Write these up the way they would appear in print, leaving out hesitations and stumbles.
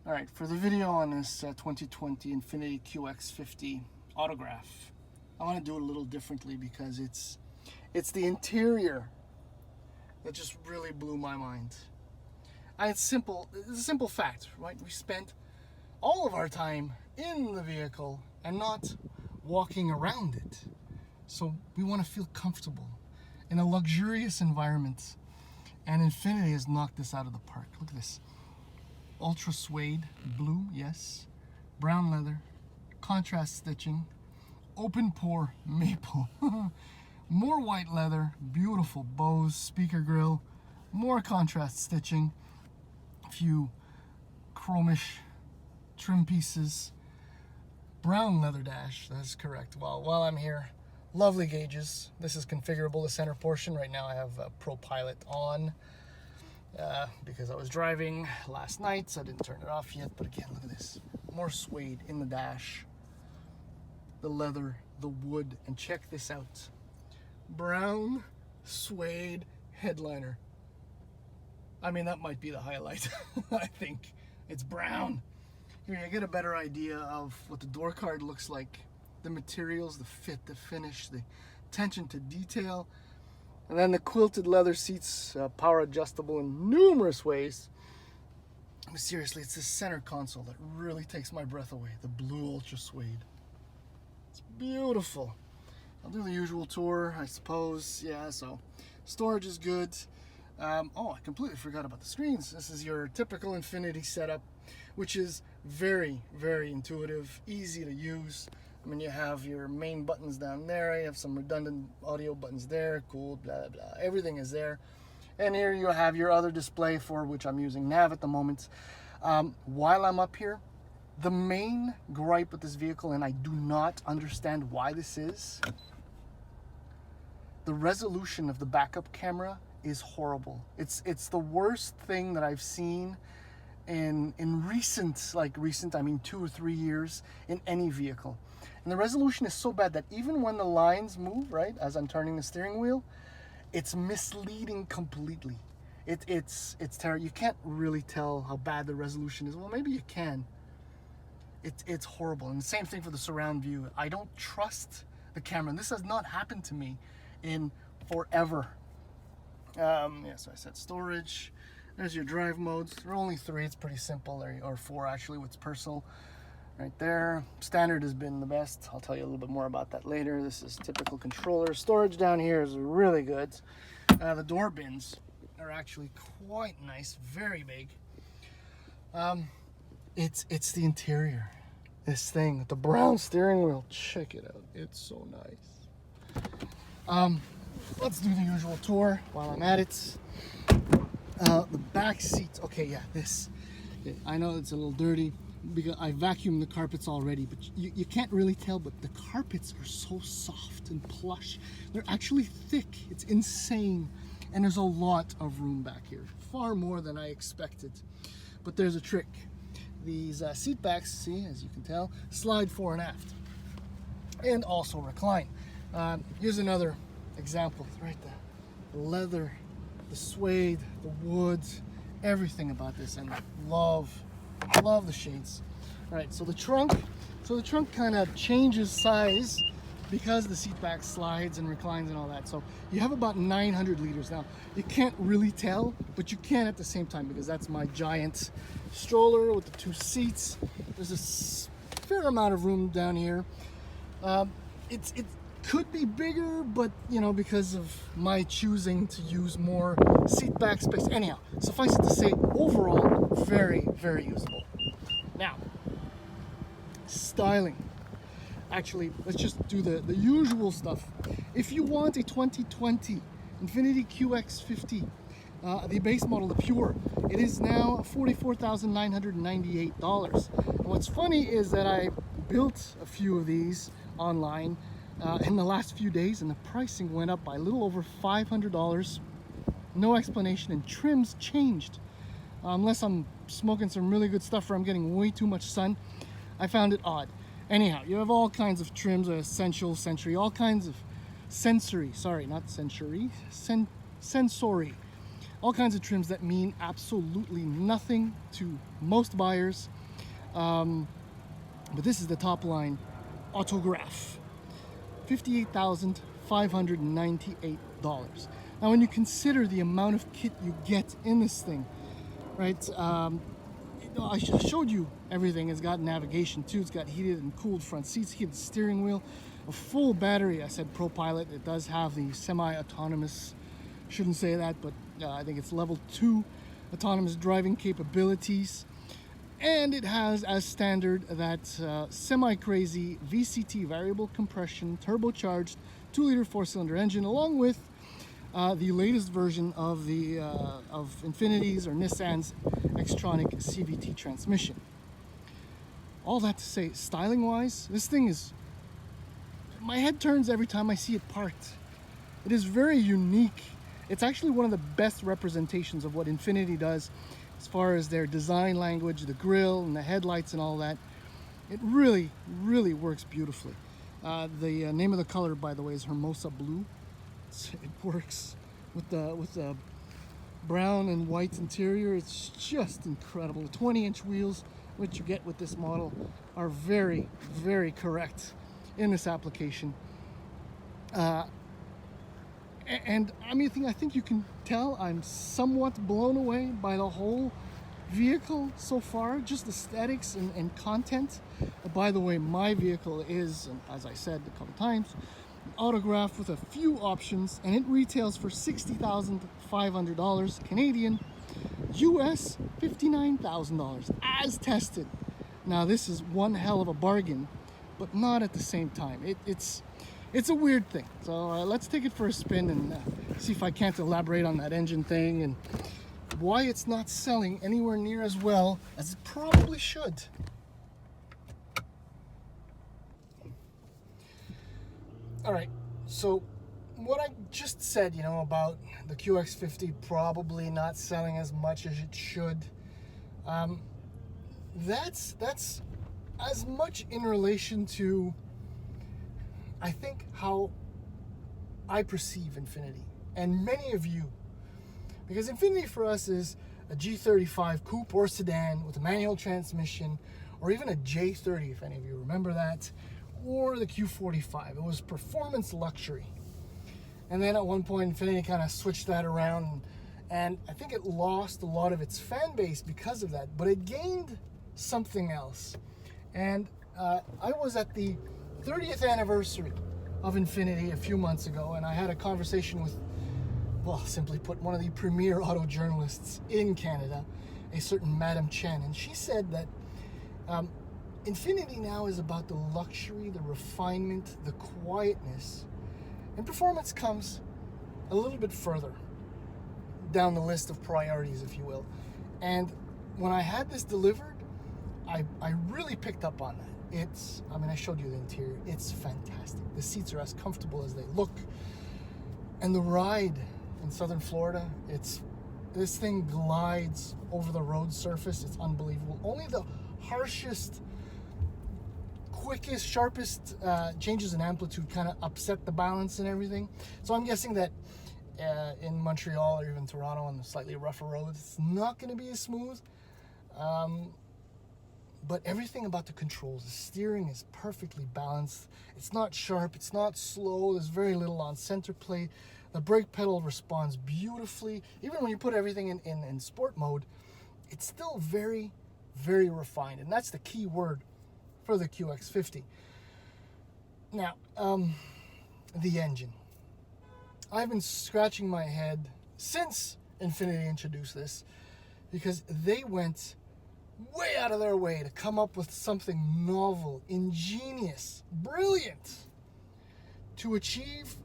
All right, for the video on this 2020 Infiniti QX50 autograph, I want to do it a little differently because it's the interior that just really blew my mind. And it's simple. It's a simple fact, right? We spent all of our time in the vehicle and not walking around it. So we want to feel comfortable in a luxurious environment. And Infiniti has knocked this out of the park. Look at this. Ultra suede blue, yes. Brown leather, contrast stitching, open pore maple. More white leather, beautiful bows, speaker grille, more contrast stitching, a few chromish trim pieces, brown leather dash, that's correct. Well, while I'm here, lovely gauges. This is configurable, the center portion. Right now I have Pro Pilot on because I was driving last night, so I didn't turn it off yet. But again, look at this. More suede in the dash, the leather, the wood, and check this out. Brown suede headliner. I mean, that might be the highlight. I think it's brown. Here you get a better idea of what the door card looks like, the materials, the fit, the finish, the attention to detail, and then the quilted leather seats, power adjustable in numerous ways. But seriously, it's this center console that really takes my breath away, the blue ultra suede. It's beautiful. I'll do the usual tour, I suppose. Yeah, so storage is good. Oh, I completely forgot about the screens. This is your typical Infiniti setup, which is very, very intuitive, easy to use. I mean, you have your main buttons down there, you have some redundant audio buttons there, cool, blah, blah, everything is there. And here you have your other display, for which I'm using nav at the moment. While I'm up here, the main gripe with this vehicle, and I do not understand why this is, the resolution of the backup camera is horrible. It's the worst thing that I've seen in recent, I mean 2 or 3 years in any vehicle. And the resolution is so bad that even when the lines move, right, as I'm turning the steering wheel, it's misleading completely. It's terrible. You can't really tell how bad the resolution is. Well, maybe you can. It's horrible. And the same thing for the surround view. I don't trust the camera. And this has not happened to me in forever. Yeah, so I said storage. There's your drive modes. There are only 3. It's pretty simple, or 4 actually, with personal right there. Standard has been the best. I'll tell you a little bit more about that later. This is typical controller. Storage down here is really good. The door bins are actually quite nice, very big. It's the interior. This thing, the brown steering wheel. Check it out. It's so nice. Let's do the usual tour while I'm at it. The back seats. Okay, yeah, this. Okay, I know it's a little dirty because I vacuumed the carpets already, but you can't really tell, but the carpets are so soft and plush. They're actually thick. It's insane. And there's a lot of room back here. Far more than I expected. But there's a trick. These seat backs, see, as you can tell, slide fore and aft. And also recline. Here's another example, right there. The leather, the suede, the wood, everything about this, and love the shades. All right, so the trunk kind of changes size because the seat back slides and reclines and all that. So you have about 900 liters. Now, you can't really tell, but you can at the same time, because that's my giant stroller with the 2 seats. There's a fair amount of room down here. It could be bigger, but you know, because of my choosing to use more seat back space. Anyhow, suffice it to say, overall, very, very usable. Now, styling. Actually, let's just do the usual stuff. If you want a 2020 Infiniti QX50, the base model, the Pure, it is now $44,998. And what's funny is that I built a few of these online in the last few days, and the pricing went up by a little over $500. No explanation, and trims changed. Unless I'm smoking some really good stuff or I'm getting way too much sun, I found it odd. Anyhow, you have all kinds of trims, essential, sensory, all kinds of sensory, sorry, not sensory, sensory. All kinds of trims that mean absolutely nothing to most buyers. But this is the top line autograph, $58,598. Now, when you consider the amount of kit you get in this thing, right? I showed you everything. It's got navigation too. It's got heated and cooled front seats, heated steering wheel, a full battery. I said ProPilot. It does have the semi-autonomous, shouldn't say that, but I think it's level 2 autonomous driving capabilities. And it has, as standard, that semi-crazy VCT variable compression turbocharged 2-liter 4-cylinder engine, along with the latest version of the of Infiniti's or Nissan's Xtronic CVT transmission. All that to say, styling-wise, this thing is, my head turns every time I see it parked. It is very unique. It's actually one of the best representations of what Infiniti does as far as their design language, the grille and the headlights and all that. It really, really works beautifully. The name of the color, by the way, is Hermosa Blue. It works with the brown and white interior. It's just incredible. The 20-inch wheels, which you get with this model, are very, very correct in this application. And I mean, I think you can tell I'm somewhat blown away by the whole vehicle so far, just aesthetics and content. By the way, my vehicle is, as I said a couple times, an autograph with a few options, and it retails for $60,500 Canadian, US $59,000 as tested. Now this is one hell of a bargain, but not at the same time. It's a weird thing. So let's take it for a spin and see if I can't elaborate on that engine thing and why it's not selling anywhere near as well as it probably should. All right, so what I just said, about the QX50 probably not selling as much as it should, that's as much in relation to, I think, how I perceive Infiniti, and many of you, because Infiniti for us is a G35 coupe or sedan with a manual transmission, or even a J30, if any of you remember that, or the Q45. It was performance luxury. And then at one point, Infiniti kind of switched that around, and I think it lost a lot of its fan base because of that, but it gained something else. And I was at the 30th anniversary of Infiniti a few months ago, and I had a conversation with, well, simply put, one of the premier auto journalists in Canada, a certain Madame Chen, and she said that Infiniti now is about the luxury, the refinement, the quietness, and performance comes a little bit further down the list of priorities, if you will. And when I had this delivered, I really picked up on that. I showed you the interior. It's fantastic. The seats are as comfortable as they look. And the ride in southern Florida, this thing glides over the road surface. It's unbelievable. Only the harshest, quickest, sharpest changes in amplitude kind of upset the balance and everything. So I'm guessing that in Montreal or even Toronto on the slightly rougher roads, it's not going to be as smooth. But everything about the controls, the steering is perfectly balanced. It's not sharp, it's not slow, there's very little on center plate. The brake pedal responds beautifully. Even when you put everything in sport mode, it's still very, very refined. And that's the key word for the QX50. Now, the engine. I've been scratching my head since Infiniti introduced this, because they went way out of their way to come up with something novel, ingenious, brilliant, to achieve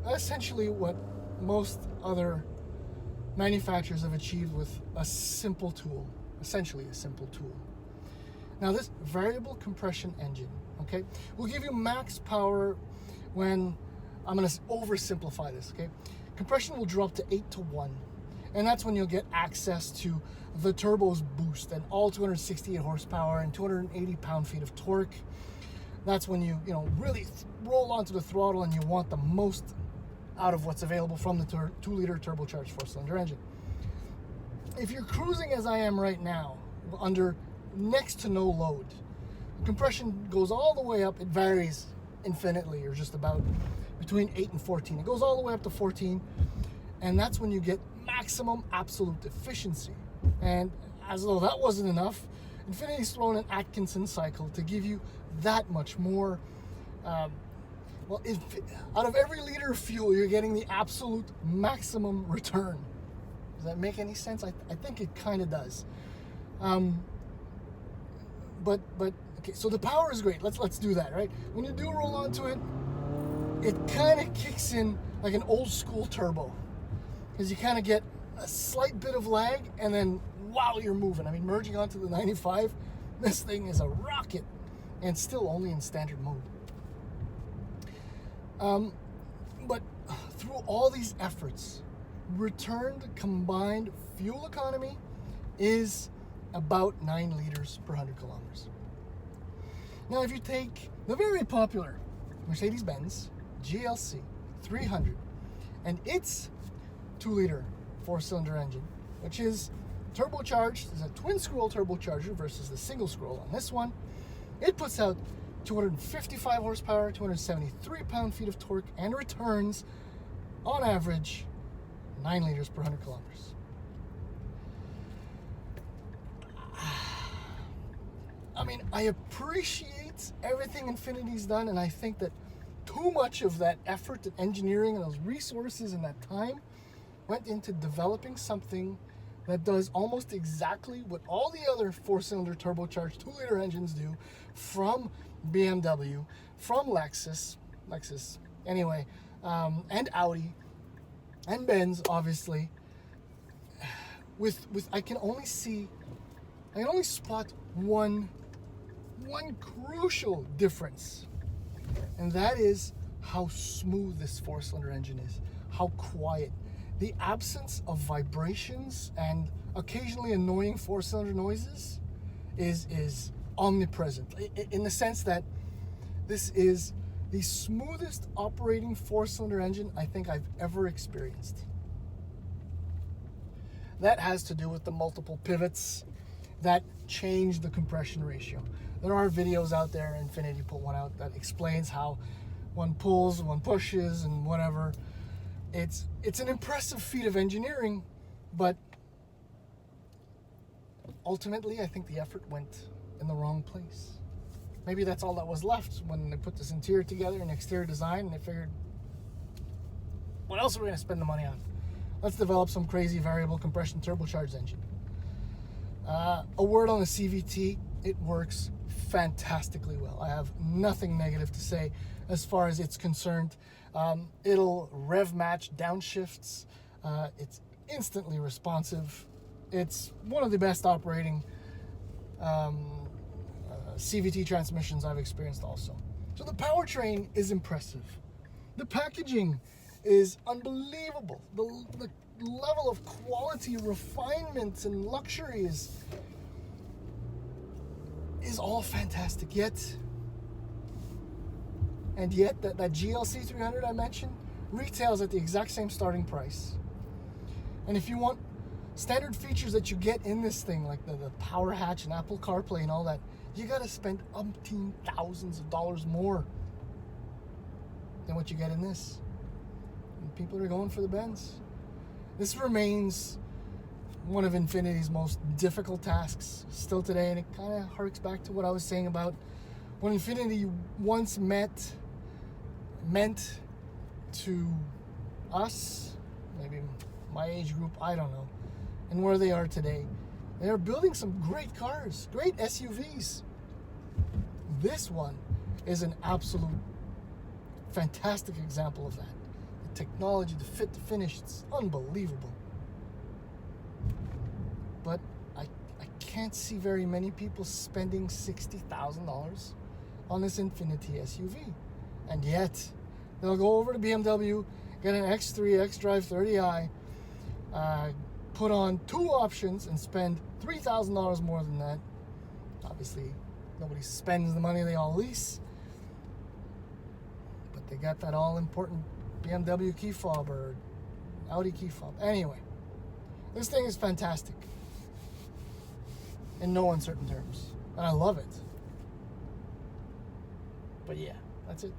essentially what most other manufacturers have achieved with a simple tool, essentially a simple tool. Now this variable compression engine, okay, will give you max power when, I'm going to oversimplify this, okay, compression will drop to 8-to-1, and that's when you'll get access to the turbo's boost and all 268 horsepower and 280 pound-feet of torque. That's when you really roll onto the throttle and you want the most out of what's available from the 2-liter turbocharged 4-cylinder engine. If you're cruising as I am right now, under next to no load. Compression goes all the way up. It varies infinitely, or just about between 8 and 14. It goes all the way up to 14, and that's when you get maximum absolute efficiency. And as though that wasn't enough, Infiniti's thrown an Atkinson cycle to give you that much more. Out of every liter of fuel, you're getting the absolute maximum return. Does that make any sense? I think it kind of does. But okay, so the power is great. Let's do that, right? When you do roll onto it, it kind of kicks in like an old school turbo, because you kind of get a slight bit of lag, and then wow, you're moving. I mean, merging onto the 95, this thing is a rocket, and still only in standard mode. But through all these efforts, returned combined fuel economy is about 9 liters per 100 kilometers. Now, if you take the very popular Mercedes-Benz GLC 300 and its 2-liter 4-cylinder engine, which is turbocharged, is a twin-scroll turbocharger versus the single-scroll on this one, it puts out 255 horsepower, 273 pound-feet of torque, and returns, on average, 9 liters per 100 kilometers. I mean, I appreciate everything Infiniti's done, and I think that too much of that effort and engineering and those resources and that time went into developing something that does almost exactly what all the other 4-cylinder turbocharged 2-liter engines do, from BMW, from Lexus anyway, and Audi, and Benz, obviously. With I can only spot one crucial difference, and that is how smooth this 4-cylinder engine is, how quiet. The absence of vibrations and occasionally annoying 4-cylinder noises is omnipresent, in the sense that this is the smoothest operating 4-cylinder engine I think I've ever experienced. That has to do with the multiple pivots that change the compression ratio. There are videos out there, Infiniti put one out, that explains how one pulls, one pushes, and whatever. It's an impressive feat of engineering, but ultimately I think the effort went in the wrong place. Maybe that's all that was left when they put this interior together and exterior design, and they figured, what else are we going to spend the money on? Let's develop some crazy variable compression turbocharged engine. A word on the CVT, it works fantastically well. I have nothing negative to say as far as it's concerned. It'll rev match downshifts. It's instantly responsive. It's one of the best operating CVT transmissions I've experienced also. So the powertrain is impressive. The packaging is unbelievable. The level of quality, refinement, and luxury is all fantastic. Yet that GLC 300 I mentioned retails at the exact same starting price. And if you want standard features that you get in this thing, like the power hatch and Apple CarPlay and all that, you gotta spend umpteen thousands of dollars more than what you get in this. And people are going for the Benz. This remains one of Infiniti's most difficult tasks still today, and it kind of harks back to what I was saying about when Infiniti once meant to us, maybe my age group, I don't know, and where they are today. They are building some great cars, great SUVs. This one is an absolute fantastic example of that. The technology, the fit, the finish, it's unbelievable. But I can't see very many people spending $60,000 on this Infiniti SUV. And yet, they'll go over to BMW, get an X3, X-Drive 30i, put on 2 options and spend $3,000 more than that. Obviously, nobody spends the money, they all lease. But they got that all-important BMW key fob or Audi key fob. Anyway, this thing is fantastic. in no uncertain terms. And I love it. But yeah, that's it.